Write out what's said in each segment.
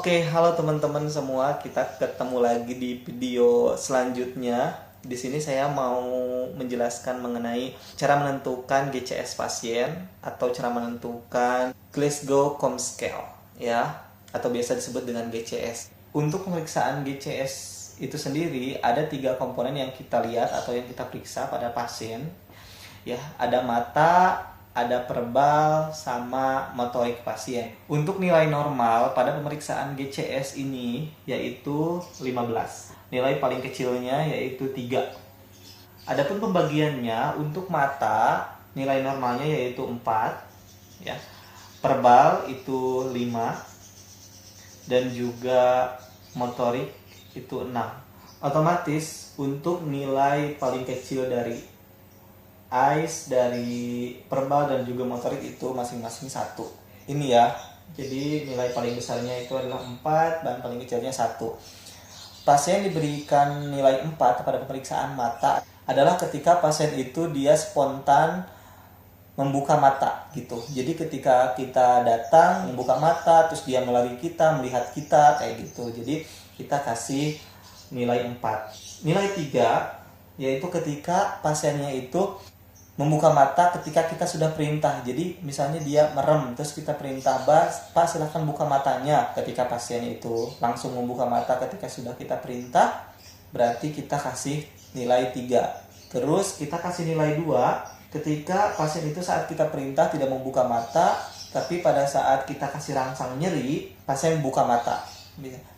Oke, halo teman-teman semua. Kita ketemu lagi di video selanjutnya. Di sini saya mau menjelaskan mengenai cara menentukan GCS pasien atau cara menentukan Glasgow Coma Scale, ya, atau biasa disebut dengan GCS. Untuk pemeriksaan GCS itu sendiri ada 3 komponen yang kita lihat atau yang kita periksa pada pasien. Ya, ada mata, ada perbal, sama motorik pasien. Untuk nilai normal pada pemeriksaan GCS ini yaitu 15. Nilai paling kecilnya yaitu 3. Adapun pembagiannya untuk mata nilai normalnya yaitu 4, ya. Perbal itu 5 dan juga motorik itu 6. Otomatis untuk nilai paling kecil dari AIS, dari perbal dan juga motorik itu masing-masing 1. Ini ya. Jadi nilai paling besarnya itu adalah 4 dan paling kecilnya 1. Pasien diberikan nilai 4 pada pemeriksaan mata adalah ketika pasien itu dia spontan membuka mata gitu. Jadi ketika kita datang membuka mata terus dia melalui kita, melihat kita kayak gitu. Jadi kita kasih nilai 4. Nilai 3 yaitu ketika pasiennya itu membuka mata ketika kita sudah perintah. Jadi misalnya dia merem, terus kita perintah, Pak silahkan buka matanya. Ketika pasien itu langsung membuka mata ketika sudah kita perintah, berarti kita kasih nilai 3. Terus kita kasih nilai 2 ketika pasien itu saat kita perintah tidak membuka mata, tapi pada saat kita kasih rangsang nyeri, pasien buka mata.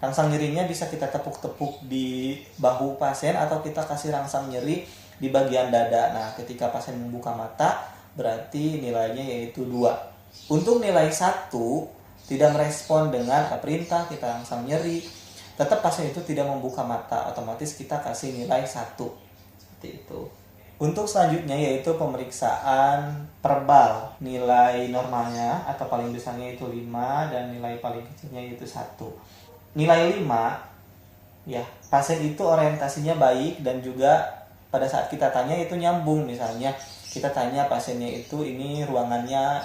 Rangsang nyerinya bisa kita tepuk-tepuk di bahu pasien atau kita kasih rangsang nyeri di bagian dada. Nah, ketika pasien membuka mata, berarti nilainya yaitu 2. Untuk nilai 1, tidak merespon dengan perintah, kita rangsang nyeri, tetap pasien itu tidak membuka mata, otomatis kita kasih nilai 1. Seperti itu. Untuk selanjutnya yaitu pemeriksaan perbal. Nilai normalnya atau paling besarnya itu 5 dan nilai paling kecilnya itu 1. Nilai 5, ya, pasien itu orientasinya baik dan juga pada saat kita tanya itu nyambung. Misalnya kita tanya pasiennya itu ini ruangannya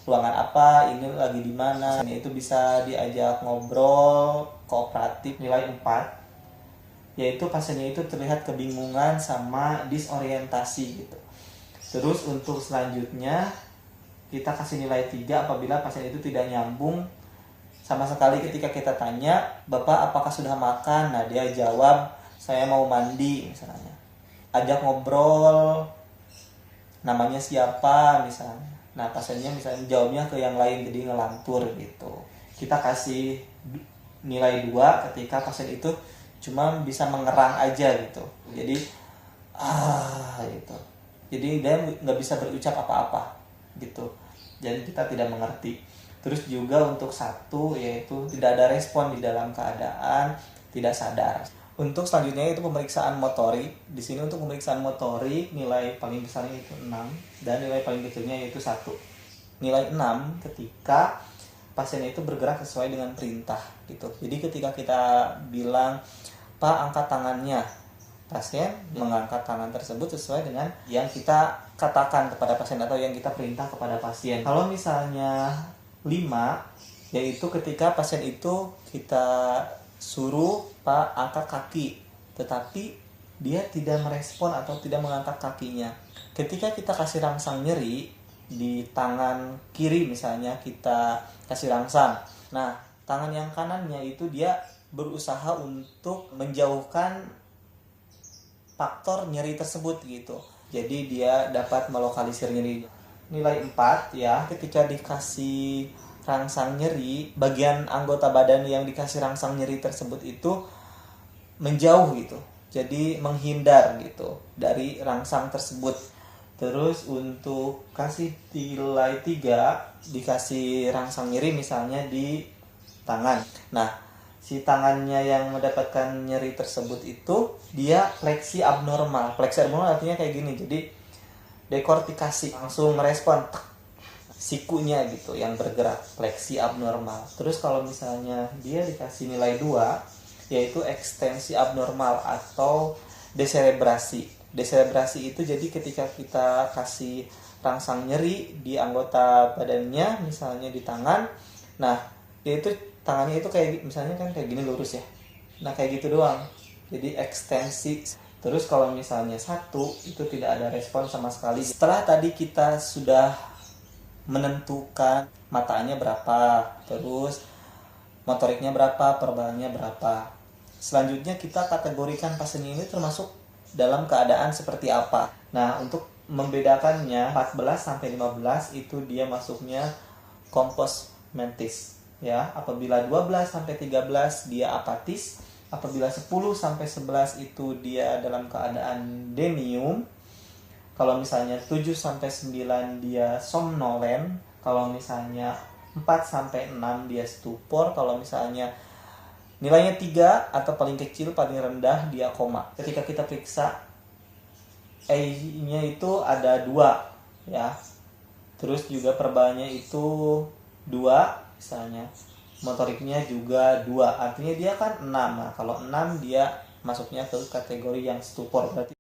ruangan apa, ini lagi di mana, pasiennya itu bisa diajak ngobrol, kooperatif. Nilai 4 yaitu pasiennya itu terlihat kebingungan sama disorientasi gitu. Terus untuk selanjutnya kita kasih nilai 3 apabila pasien itu tidak nyambung sama sekali ketika kita tanya, Bapak apakah sudah makan? Nah, dia jawab saya mau mandi misalnya. Ajak ngobrol, namanya siapa misalnya. Nah, pasiennya misalnya jawabnya ke yang lain, jadi ngelantur gitu. Kita kasih nilai 2 ketika pasien itu cuma bisa mengerang aja gitu. Jadi gitu. Jadi dia nggak bisa berucap apa-apa gitu. Jadi kita tidak mengerti. Terus juga untuk 1 yaitu tidak ada respon di dalam keadaan tidak sadar. Untuk selanjutnya itu pemeriksaan motorik. Di sini untuk pemeriksaan motorik nilai paling besarnya itu 6 dan nilai paling kecilnya yaitu 1. Nilai 6 ketika pasien itu bergerak sesuai dengan perintah gitu. Jadi ketika kita bilang, Pak angkat tangannya, pasien mengangkat tangan tersebut sesuai dengan yang kita katakan kepada pasien atau yang kita perintah kepada pasien. Kalau misalnya 5 yaitu ketika pasien itu kita suruh Pak angkat kaki, tetapi dia tidak merespon atau tidak mengangkat kakinya. Ketika kita kasih rangsang nyeri di tangan kiri misalnya, kita kasih rangsang. Nah, tangan yang kanannya itu dia berusaha untuk menjauhkan faktor nyeri tersebut gitu. Jadi dia dapat melokalisir nyeri. Nilai 4 ya, ketika dikasih rangsang nyeri, bagian anggota badan yang dikasih rangsang nyeri tersebut itu menjauh gitu. Jadi menghindar gitu dari rangsang tersebut. Terus untuk kasih nilai 3, dikasih rangsang nyeri misalnya di tangan. Nah, si tangannya yang mendapatkan nyeri tersebut itu dia fleksi abnormal. Fleksi abnormal artinya kayak gini. Jadi dekortikasi, langsung merespon sikunya gitu yang bergerak, fleksi abnormal. Terus kalau misalnya dia dikasih nilai 2 yaitu ekstensi abnormal atau deserebrasi. Deserebrasi itu jadi ketika kita kasih rangsang nyeri di anggota badannya misalnya di tangan, nah dia itu tangannya itu kayak misalnya kan kayak gini lurus ya. Nah kayak gitu doang. Jadi ekstensi. Terus kalau misalnya 1 itu tidak ada respon sama sekali. Setelah tadi kita sudah menentukan matanya berapa, terus motoriknya berapa, perbalannya berapa. Selanjutnya kita kategorikan pasien ini termasuk dalam keadaan seperti apa. Nah, untuk membedakannya 14 sampai 15 itu dia masuknya kompos mentis ya. Apabila 12 sampai 13 dia apatis, apabila 10 sampai 11 itu dia dalam keadaan denium. Kalau misalnya 7 sampai 9 dia somnolen, kalau misalnya 4 sampai 6 dia stupor, kalau misalnya nilainya 3 atau paling kecil paling rendah dia koma. Ketika kita periksa E-nya itu ada 2 ya. Terus juga perbalanya itu 2 misalnya. Motoriknya juga 2. Artinya dia kan 6. Nah, kalau 6 dia masuknya ke kategori yang stupor. Berarti